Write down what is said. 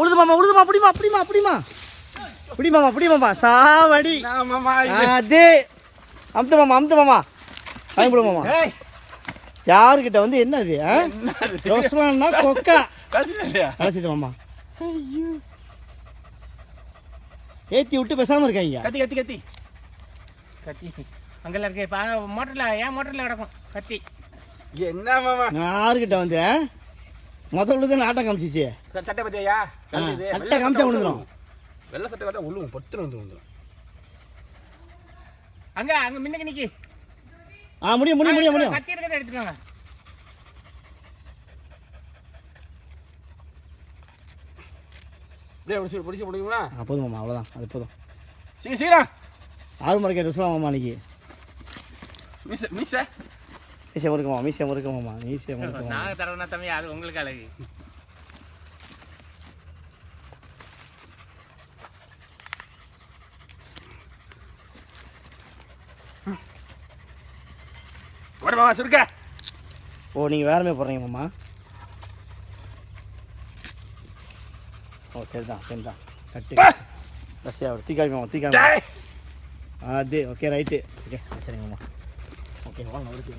உழுது மாமா பிடிமா சாவடி அதே அமுத்து மாமா பயன்படு மாமா யாருக்கிட்ட வந்து என்ன அது ரோஸ்லான்னா கொக்கா கலசிது மாமா ஏற்றி விட்டு பேசாமல் இருக்காங்க கத்தி அங்கெல்லாம் இருக்கு மோட்டரில் கிடக்கும் கத்தி என்ன மாமா யாருக்கிட்ட வந்து முதல்ல ஆட்டம் காமிச்சிச்சு சட்டை பத்தியா சட்டை காமிச்சா விழுந்துடும் வெள்ளை சட்டை கட்டா உள்ளும் பொத்துன்னு வந்துடும் அங்க முன்னுக்கு நிக்கி முடியும் கத்தி இருக்கிறத எடுத்துக்கோங்க பிடிச்சி முடியுமா போதும் மாமா அவ்வளோதான் அது போதும் சீக்கிரம் 6 மணிக்கு ருசலாம் மாமா இன்னைக்கு மீசை முறுக்கு மாமா நாங்கள் தரவுனா தம்பி அது உங்களுக்கு அழகு மாமா சுருக்க நீங்கள் வேறமே போடுறீங்க மாமா சரிதான் கட்டு ரசியா தீக்காமி மாமா அது ஓகே ரைட்டு ஓகே சரிங்க மாமா ஓகே வாங்க